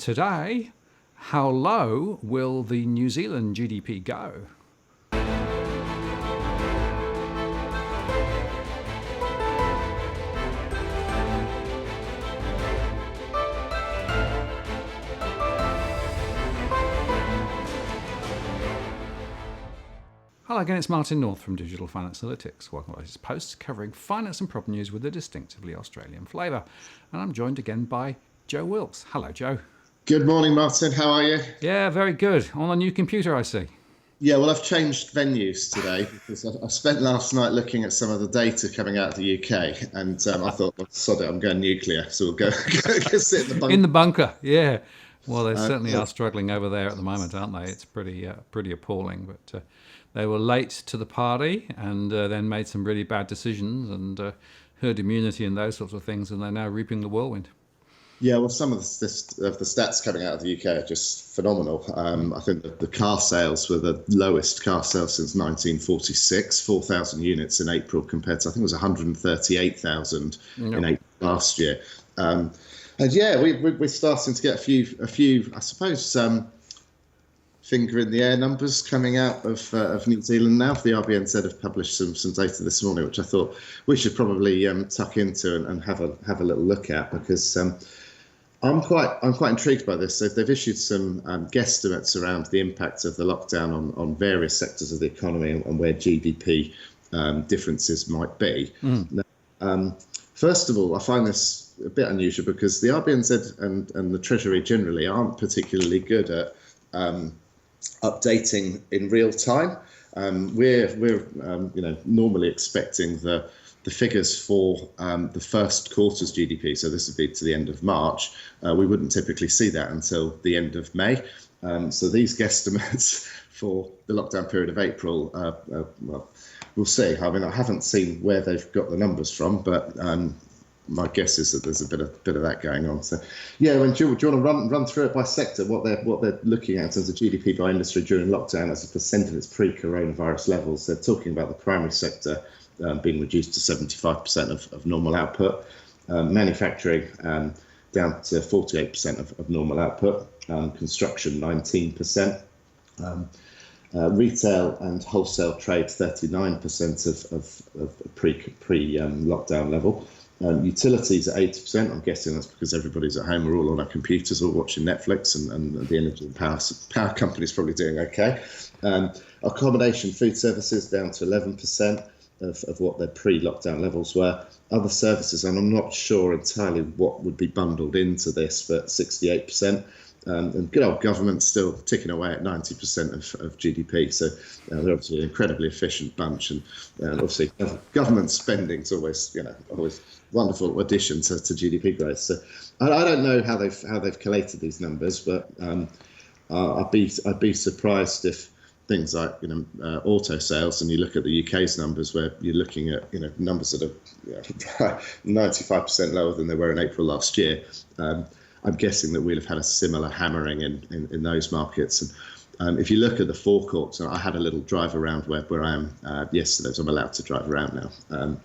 Today, how low will the New Zealand GDP go? Hello again, it's Martin North from Digital Finance Analytics. Welcome to this post covering finance and property news with a distinctively Australian flavour. And I'm joined again by Joe Wilkes. Hello, Joe. Good morning, Martin. How are you? Yeah, very good. On a new computer, I see. Yeah, well, I've changed venues today because I spent last night looking at some of the data coming out of the UK, and I thought, well, sod it, I'm going nuclear, so we'll go sit in the bunker. In the bunker, yeah. Well, they certainly are struggling over there at the moment, aren't they? It's pretty appalling. But they were late to the party and then made some really bad decisions and herd immunity and those sorts of things, and they're now reaping the whirlwind. Yeah, well, some of the stats coming out of the UK are just phenomenal. I think that the car sales were the lowest car sales since 1946, 4,000 units in April compared to, I think it was 138,000 in April last year. And yeah, we're starting to get a few, I suppose, finger in the air numbers coming out of New Zealand now. The RBNZ have published some data this morning, which I thought we should probably tuck into and have a little look at, because I'm quite intrigued by this. So they've issued some guesstimates around the impact of the lockdown on various sectors of the economy and where GDP differences might be. Now, first of all, I find this a bit unusual because the RBNZ and the Treasury generally aren't particularly good at updating in real time. We're normally expecting the figures for the first quarter's GDP, so this would be to the end of March. We wouldn't typically see that until the end of May. So these guesstimates for the lockdown period of April, well, we'll see. I mean, I haven't seen where they've got the numbers from, but my guess is that there's a bit of that going on. So, yeah, do you want to run through it by sector, what they're looking at in terms of GDP by industry during lockdown as a percent of its pre-coronavirus levels? They're talking about the primary sector being reduced to 75% of normal output, manufacturing down to 48% of normal output, construction 19%, retail and wholesale trade 39% of pre-lockdown level. Utilities at 80%. I'm guessing that's because everybody's at home. We're all on our computers, all watching Netflix, and the energy and power company's probably doing okay. Accommodation, food services down to 11% of what their pre-lockdown levels were. Other services, and I'm not sure entirely what would be bundled into this, but 68%. And good old government still ticking away at 90% of GDP. So they're obviously an incredibly efficient bunch, and obviously government spending is always wonderful addition to GDP growth. So I don't know how they've collated these numbers, but I'd be surprised if things like auto sales, and you look at the UK's numbers where you're looking at numbers that are 95% lower than they were in April last year. I'm guessing that we'll have had a similar hammering in those markets. And if you look at the forecourts, I had a little drive around where I am yesterday, so I'm allowed to drive around now,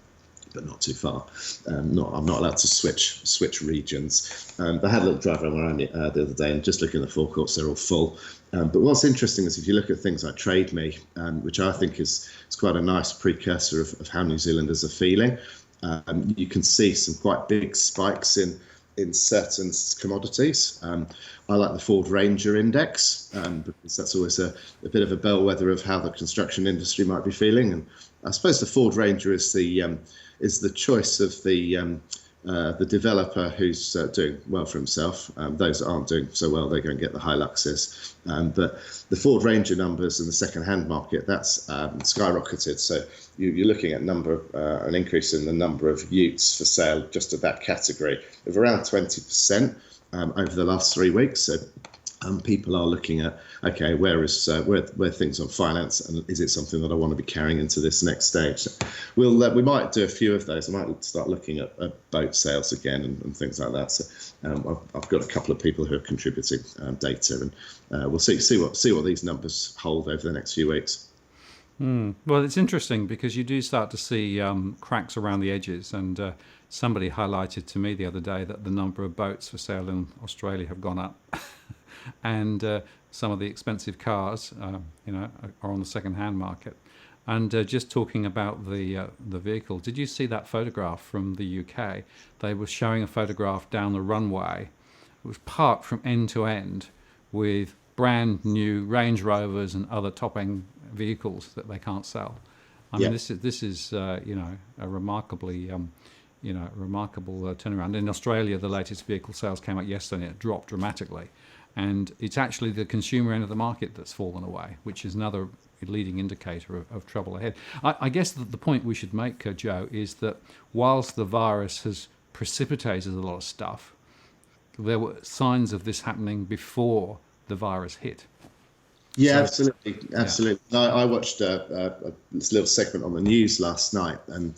but not too far. I'm not allowed to switch regions. But I had a little drive around the other day, and just looking at the forecourts, they're all full. But what's interesting is if you look at things like Trade Me, which I think is quite a nice precursor of how New Zealanders are feeling, you can see some quite big spikes in certain commodities. I like the Ford Ranger index because that's always a bit of a bellwether of how the construction industry might be feeling. And I suppose the Ford Ranger is the choice of the developer who's doing well for himself. Those that aren't doing so well, they're going to get the Hiluxes. But the Ford Ranger numbers in the second-hand market, that's skyrocketed. So you're looking at an increase in the number of utes for sale just of that category of around 20% over the last 3 weeks. So people are looking at, okay, where things on finance, and is it something that I want to be carrying into this next stage? So we might do a few of those. I might start looking at boat sales again and things like that. So I've got a couple of people who are contributing data, and we'll see what these numbers hold over the next few weeks. Well, it's interesting because you do start to see cracks around the edges, and somebody highlighted to me the other day that the number of boats for sale in Australia have gone up. and some of the expensive cars, are on the second-hand market. And just talking about the vehicle, did you see that photograph from the UK? They were showing a photograph down the runway. It was parked from end to end with brand new Range Rovers and other top-end vehicles that they can't sell. I mean, this is a remarkably remarkable turnaround. In Australia, the latest vehicle sales came out yesterday, and it dropped dramatically. And it's actually the consumer end of the market that's fallen away, which is another leading indicator of trouble ahead. I guess that the point we should make, Joe, is that whilst the virus has precipitated a lot of stuff, there were signs of this happening before the virus hit. Yeah, so, absolutely. Yeah. I watched this little segment on the news last night, and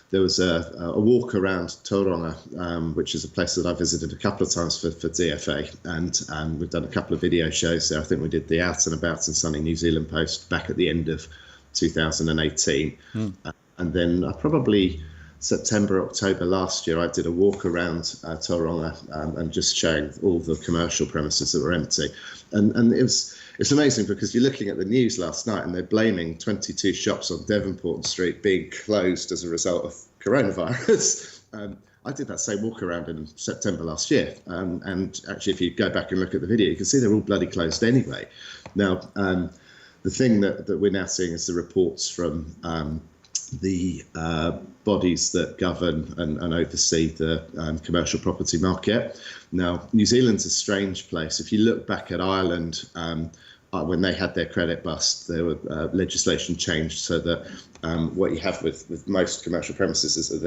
there was a walk around Tauranga, which is a place that I visited a couple of times for DFA, and we've done a couple of video shows there. I think we did the Out and About and Sunny New Zealand Post back at the end of 2018, and then probably September, October last year, I did a walk around Tauranga and just showing all the commercial premises that were empty, and it's amazing because you're looking at the news last night and they're blaming 22 shops on Devonport Street being closed as a result of coronavirus. I did that same walk around in September last year. And actually, if you go back and look at the video, you can see they're all bloody closed anyway. Now, the thing that we're now seeing is the reports from the bodies that govern and oversee the commercial property market. Now, New Zealand's a strange place. If you look back at Ireland, when they had their credit bust, there were legislation changed so that what you have with most commercial premises is that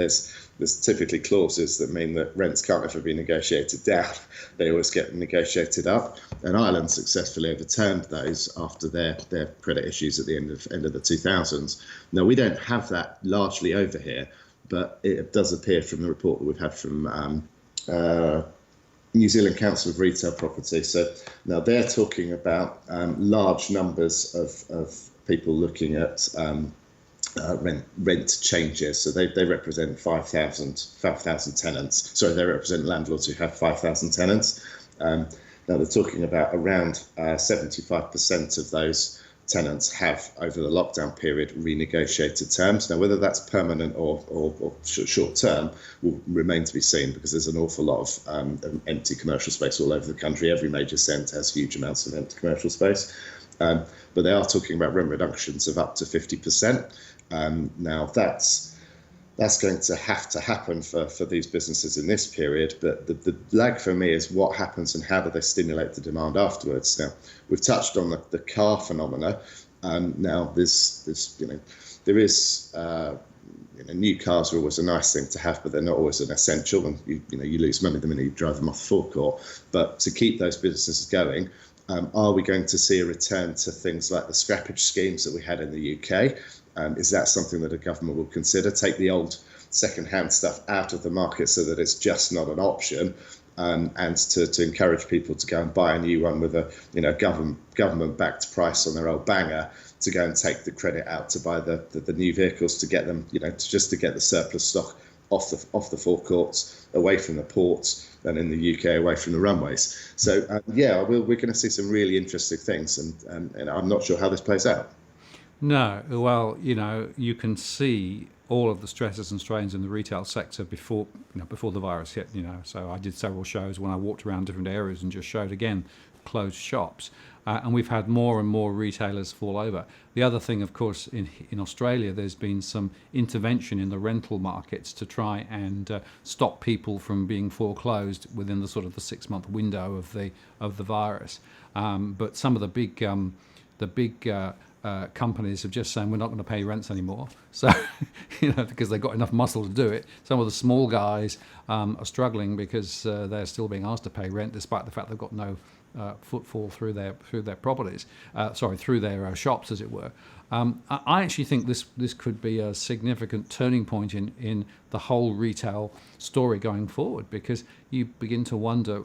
there's typically clauses that mean that rents can't ever be negotiated down. They always get negotiated up. And Ireland successfully overturned those after their credit issues at the end of the 2000s. Now, we don't have that largely over here, but it does appear from the report that we've had from New Zealand Council of Retail Property. So now they're talking about large numbers of people looking at rent changes. So they represent 5,000 tenants. Sorry, they represent landlords who have 5,000 tenants. Now they're talking about around 75% of those tenants have, over the lockdown period, renegotiated terms. Now, whether that's permanent or short term will remain to be seen, because there's an awful lot of empty commercial space all over the country. Every major centre has huge amounts of empty commercial space. But they are talking about rent reductions of up to 50%. Now, that's going to have to happen for these businesses in this period. But the lag for me is what happens and how do they stimulate the demand afterwards. Now, we've touched on the car phenomena. Now, there is new cars are always a nice thing to have, but they're not always an essential. And you lose money the minute you drive them off the forecourt. But to keep those businesses going, are we going to see a return to things like the scrappage schemes that we had in the UK? Is that something that a government will consider? Take the old second-hand stuff out of the market so that it's just not an option, and to encourage people to go and buy a new one with a government-backed price on their old banger, to go and take the credit out to buy the new vehicles, to get them, to get the surplus stock off the forecourts, away from the ports, and in the UK away from the runways. So we're going to see some really interesting things, and I'm not sure how this plays out. No, well, you can see all of the stresses and strains in the retail sector before the virus hit. So I did several shows when I walked around different areas and just showed again closed shops, and we've had more and more retailers fall over. The other thing, of course, in Australia, there's been some intervention in the rental markets to try and stop people from being foreclosed within the sort of the 6-month window of the virus. But some of the big companies have just saying we're not going to pay rents anymore. So, because they've got enough muscle to do it. Some of the small guys are struggling because they're still being asked to pay rent, despite the fact they've got no footfall through their properties, through their shops, as it were. I actually think this could be a significant turning point in the whole retail story going forward, because you begin to wonder,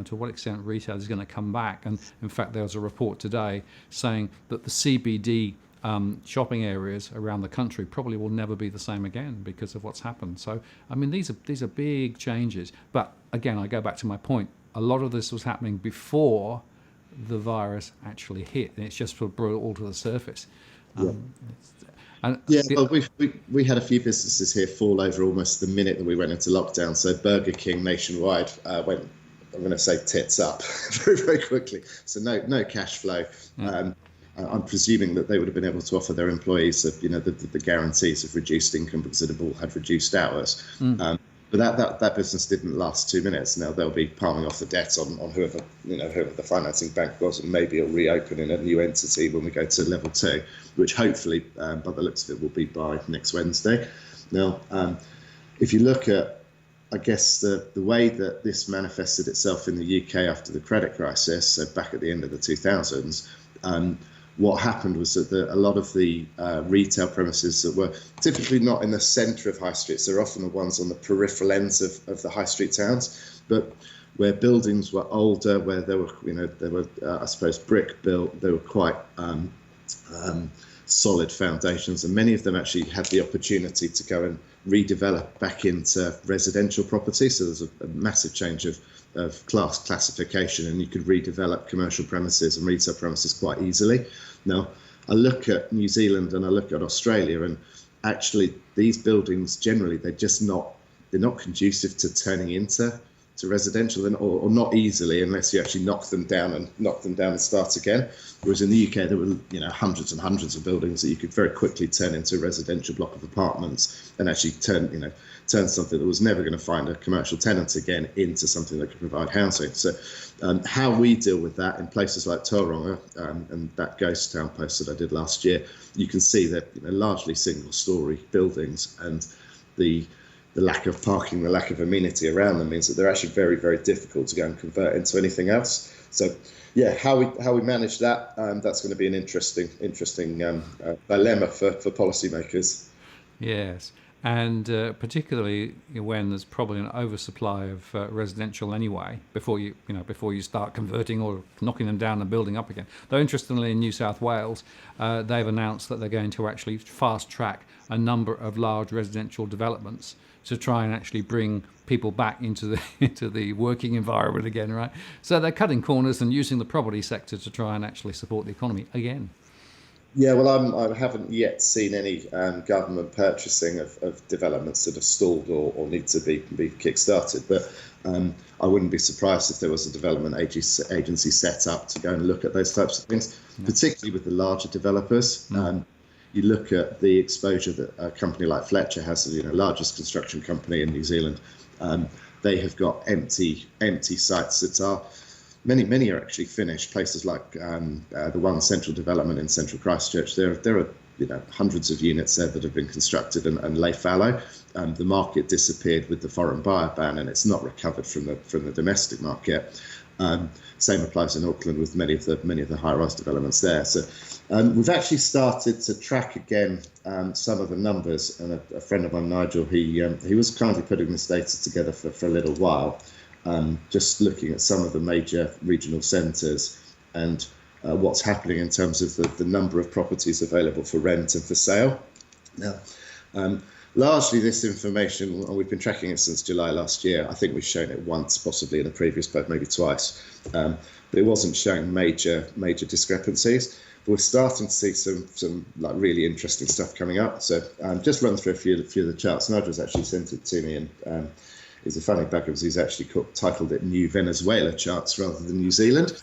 to what extent retail is going to come back. And in fact, there was a report today saying that the CBD shopping areas around the country probably will never be the same again because of what's happened. So, I mean, these are big changes. But again, I go back to my point. A lot of this was happening before the virus actually hit, and it's just sort of brought it all to the surface. Yeah. And Well, we had a few businesses here fall over almost the minute that we went into lockdown. So Burger King nationwide went, I'm going to say, tits up very, very quickly. So no cash flow. I'm presuming that they would have been able to offer their employees, the guarantees of reduced income because it all had reduced hours. But that business didn't last 2 minutes. Now they'll be palming off the debt on whoever the financing bank was, and maybe it'll reopen in a new entity when we go to level 2, which hopefully, by the looks of it, will be by next Wednesday. Now, if you look at, I guess, the way that this manifested itself in the UK after the credit crisis, so back at the end of the 2000s, what happened was that a lot of the retail premises that were typically not in the centre of high streets, they're often the ones on the peripheral ends of the high street towns, but where buildings were older, where they were I suppose brick built, they were quite solid foundations, and many of them actually had the opportunity to go and redevelop back into residential property. So there's a massive change of class classification, and you could redevelop commercial premises and retail premises quite easily. Now, I look at New Zealand and I look at Australia, and actually these buildings generally they're not conducive to turning into residential, or not easily, unless you actually knock them down and start again. Whereas in the UK there were hundreds and hundreds of buildings that you could very quickly turn into a residential block of apartments, and actually turn something that was never going to find a commercial tenant again into something that could provide housing. So how we deal with that in places like Tauranga and that ghost town post that I did last year, you can see that largely single story buildings, and the lack of parking, the lack of amenity around them means that they're actually very, very difficult to go and convert into anything else. So, yeah, how we manage that, that's going to be an interesting dilemma for policymakers. Yes, and particularly when there's probably an oversupply of residential anyway, before you start converting or knocking them down and building up again. Though interestingly, in New South Wales, they've announced that they're going to actually fast track a number of large residential developments to try and actually bring people back into the working environment again, right? So they're cutting corners and using the property sector to try and actually support the economy again. Yeah, well, I haven't yet seen any government purchasing of developments that have stalled or need to be kick-started. But I wouldn't be surprised if there was a development agency set up to go and look at those types of things, particularly with the larger developers. You look at the exposure that a company like Fletcher has, the largest construction company in New Zealand. They have got empty sites that are many are actually finished. Places like the one central development in central Christchurch, there are hundreds of units there that have been constructed and lay fallow. The market disappeared with the foreign buyer ban, and it's not recovered from the domestic market. Same applies in Auckland with many of the high-rise developments there. So we've actually started to track again some of the numbers, and a friend of mine, Nigel, he was kindly putting this data together for a little while, just looking at some of the major regional centres and what's happening in terms of the number of properties available for rent and for sale. Now, largely this information, and we've been tracking it since July last year. I think we've shown it once, possibly in a previous post, maybe twice, but it wasn't showing major discrepancies. But we're starting to see some like really interesting stuff coming up. So just run through a few of the charts. Nigel's actually sent it to me, and it's a funny bug because he's actually titled it New Venezuela Charts rather than New Zealand.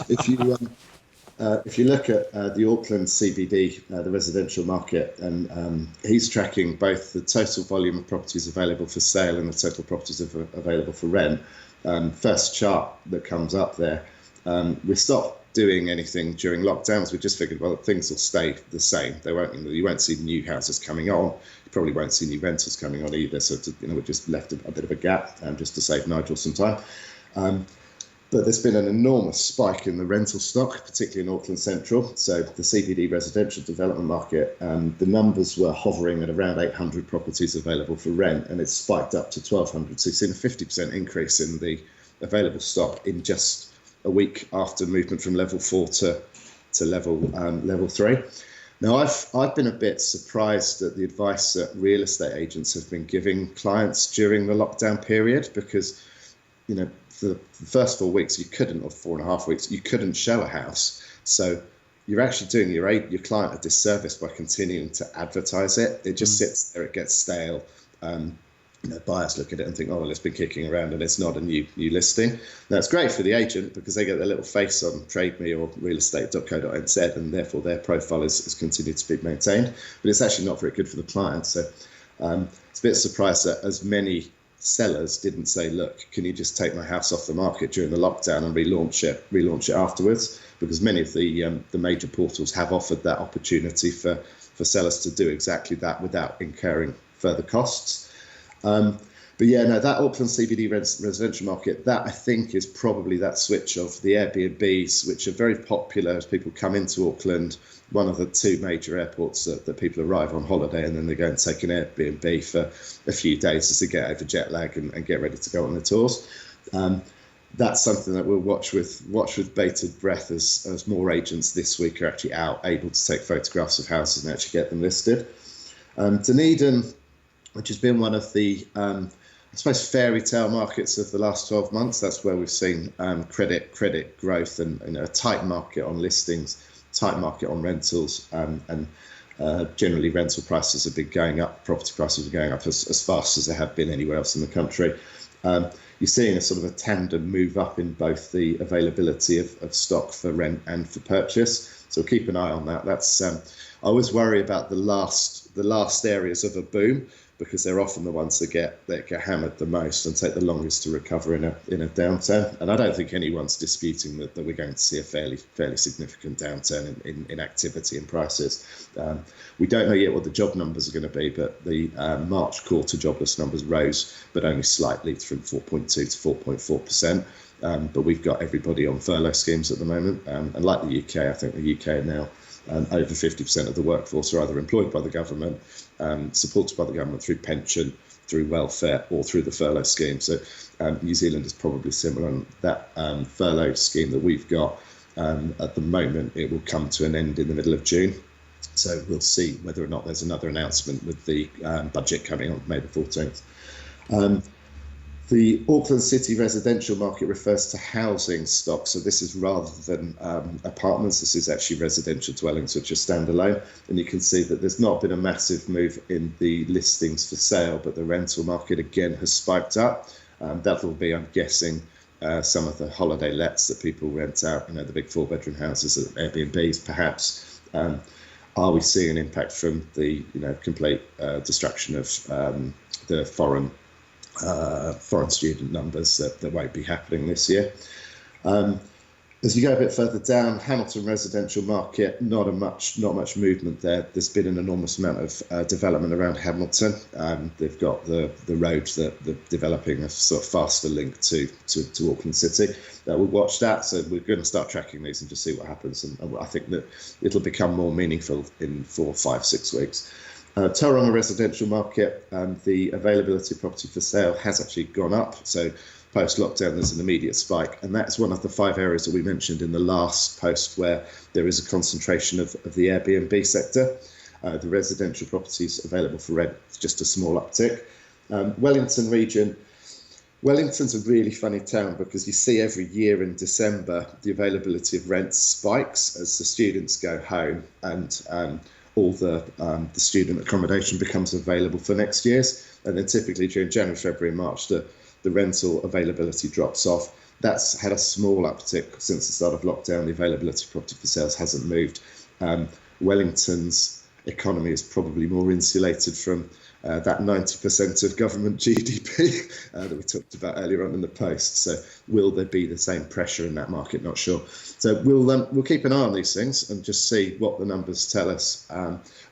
If you look at the Auckland CBD, the residential market, and he's tracking both the total volume of properties available for sale and the total properties available for rent. First chart that comes up there, we stopped doing anything during lockdowns. We just figured, well, things will stay the same. You won't see new houses coming on. You probably won't see new rentals coming on either. So we just left a bit of a gap just to save Nigel some time. But there's been an enormous spike in the rental stock, particularly in Auckland Central. So the CBD residential development market, the numbers were hovering at around 800 properties available for rent, and it's spiked up to 1,200. So you've seen a 50% increase in the available stock in just a week after movement from level 4 to level 3. Now, I've been a bit surprised at the advice that real estate agents have been giving clients during the lockdown period, because for the first 4 weeks, you couldn't, or 4.5 weeks, you couldn't show a house. So you're actually doing your client a disservice by continuing to advertise it. It just sits there, it gets stale. Buyers look at it and think, oh, well, it's been kicking around and it's not a new listing. Now, it's great for the agent because they get their little face on Trade Me or realestate.co.nz, and therefore their profile is continued to be maintained. But it's actually not very good for the client. So it's a bit surprised that as many sellers didn't say, look, can you just take my house off the market during the lockdown and relaunch it afterwards? Because many of the major portals have offered that opportunity for sellers to do exactly that without incurring further costs. But yeah, no, that Auckland CBD residential market, that I think is probably that switch of the Airbnbs, which are very popular as people come into Auckland, one of the two major airports that people arrive on holiday, and then they go and take an Airbnb for a few days as they get over jet lag and get ready to go on their tours. That's something that we'll watch with bated breath as more agents this week are actually out, able to take photographs of houses and actually get them listed. Dunedin, which has been one of the, I suppose, fairy tale markets of the last 12 months. That's where we've seen credit growth and a tight market on listings, tight market on rentals, and generally rental prices have been going up, property prices are going up as fast as they have been anywhere else in the country. You're seeing a sort of a tandem move up in both the availability of stock for rent and for purchase. So keep an eye on that. That's I always worry about the last areas of a boom, because they're often the ones that get hammered the most and take the longest to recover in a downturn. And I don't think anyone's disputing that we're going to see a fairly significant downturn in activity and prices. We don't know yet what the job numbers are going to be, but the March quarter jobless numbers rose, but only slightly, from 4.2 to 4.4%. But we've got everybody on furlough schemes at the moment. And like the UK, I think the UK are now over 50% of the workforce are either employed by the government, supported by the government through pension, through welfare, or through the furlough scheme. So New Zealand is probably similar. And that furlough scheme that we've got at the moment, it will come to an end in the middle of June. So we'll see whether or not there's another announcement with the budget coming on May the 14th. The Auckland City residential market refers to housing stock. So this is rather than apartments, this is actually residential dwellings which are standalone. And you can see that there's not been a massive move in the listings for sale, but the rental market again has spiked up. That will be, I'm guessing, some of the holiday lets that people rent out, the big 4-bedroom houses at Airbnbs perhaps. Are we seeing an impact from the complete destruction of the foreign student numbers that won't be happening this year? As you go a bit further down, Hamilton residential market, not much movement there. There's been an enormous amount of development around Hamilton. They've got the roads that they're developing a sort of faster link to Auckland City. We'll watch that. So we're going to start tracking these and just see what happens. And I think that it'll become more meaningful in 4, 5, 6 weeks. Tauranga residential market, the availability of property for sale has actually gone up. So post-lockdown, there's an immediate spike. And that's one of the 5 areas that we mentioned in the last post where there is a concentration of the Airbnb sector. The residential properties available for rent, just a small uptick. Wellington region. Wellington's a really funny town because you see every year in December, the availability of rent spikes as the students go home and all the student accommodation becomes available for next year's. And then typically during January, February, and March, the rental availability drops off. That's had a small uptick since the start of lockdown. The availability of property for sales hasn't moved. Wellington's economy is probably more insulated from that 90% of government GDP that we talked about earlier on in the post. So will there be the same pressure in that market? Not sure. So we'll keep an eye on these things and just see what the numbers tell us.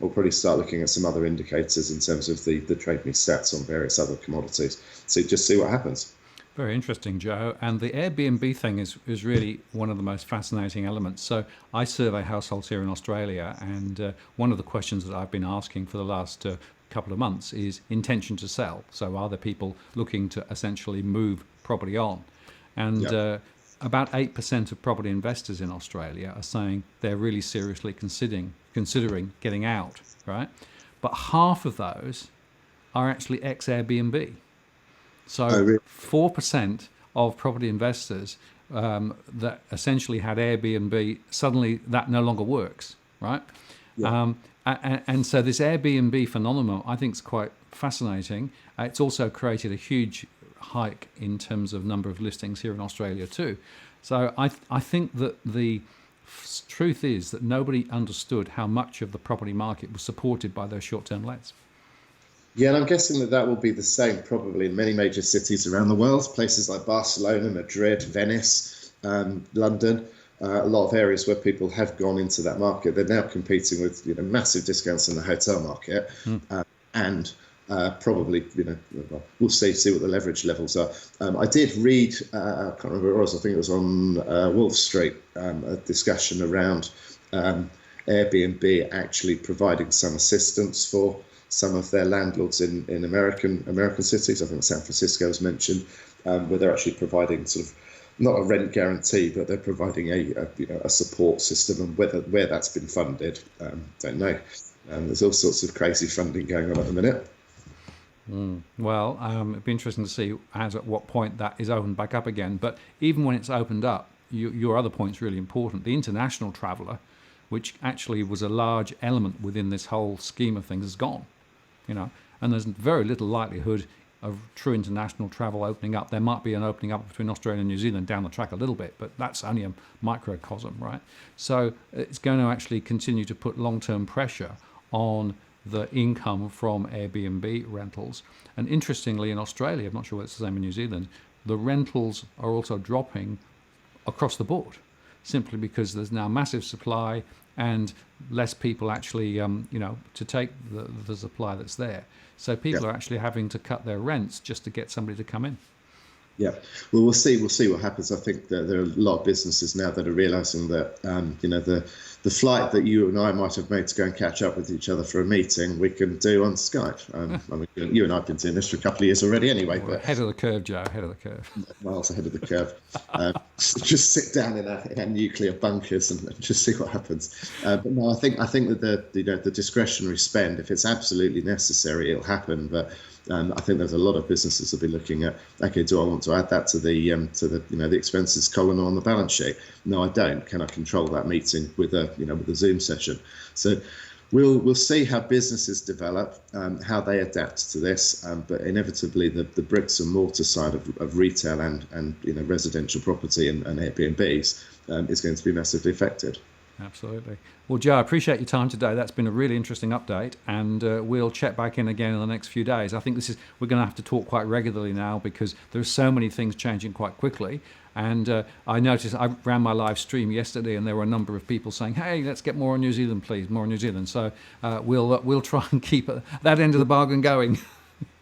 We'll probably start looking at some other indicators in terms of the Trade Me stats on various other commodities. So just see what happens. Very interesting, Joe. And the Airbnb thing is really one of the most fascinating elements. So I survey households here in Australia, and one of the questions that I've been asking for the last couple of months is intention to sell. So are there people looking to essentially move property on? And about 8% of property investors in Australia are saying they're really seriously considering getting out, right? But half of those are actually ex-Airbnb. So 4% of property investors that essentially had Airbnb. Suddenly, that no longer works, right? Yeah. And so this Airbnb phenomenon, I think, is quite fascinating. It's also created a huge hike in terms of number of listings here in Australia too. So I think that the truth is that nobody understood how much of the property market was supported by those short-term lets. Yeah, and I'm guessing that will be the same probably in many major cities around the world, places like Barcelona, Madrid, Venice, London. A lot of areas where people have gone into that market. They're now competing with massive discounts in the hotel market, and probably we'll see what the leverage levels are. I did read, I can't remember what it was. I think it was on Wolf Street, a discussion around Airbnb actually providing some assistance for some of their landlords in American cities. I think San Francisco was mentioned, where they're actually providing sort of not a rent guarantee, but they're providing a support system, and where that's been funded, don't know. There's all sorts of crazy funding going on at the minute. Well, it'd be interesting to see at what point that is opened back up again. But even when it's opened up, your other point's really important. The international traveller, which actually was a large element within this whole scheme of things, is gone. And there's very little likelihood of true international travel opening up. There might be an opening up between Australia and New Zealand down the track a little bit, but that's only a microcosm, right? So it's going to actually continue to put long-term pressure on the income from Airbnb rentals. And interestingly, in Australia, I'm not sure whether it's the same in New Zealand, the rentals are also dropping across the board, simply because there's now massive supply and less people actually, to take the supply that's there. So people are actually having to cut their rents just to get somebody to come in. Yeah, well, we'll see what happens. I think that there are a lot of businesses now that are realising that, the flight that you and I might have made to go and catch up with each other for a meeting, we can do on Skype. You and I have been doing this for a couple of years already anyway. But ahead of the curve, Joe, ahead of the curve. Miles ahead of the curve. Just sit down in our nuclear bunkers and just see what happens. But no, I think that the discretionary spend, if it's absolutely necessary, it'll happen. But I think there's a lot of businesses will be looking at, okay, do I want to add that to the expenses column on the balance sheet? No, I don't. Can I control that meeting with a Zoom session? So we'll see how businesses develop, how they adapt to this. But inevitably, the bricks and mortar side of retail and residential property and Airbnbs is going to be massively affected. Absolutely. Well, Joe, I appreciate your time today. That's been a really interesting update, and we'll check back in again in the next few days. I think we're going to have to talk quite regularly now because there's so many things changing quite quickly. And I noticed I ran my live stream yesterday, and there were a number of people saying, "Hey, let's get more on New Zealand, please, more on New Zealand." So we'll try and keep that end of the bargain going.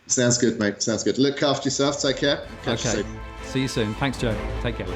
Sounds good, mate. Sounds good. Look after yourself. Take care. Okay. See you soon. Thanks, Joe. Take care.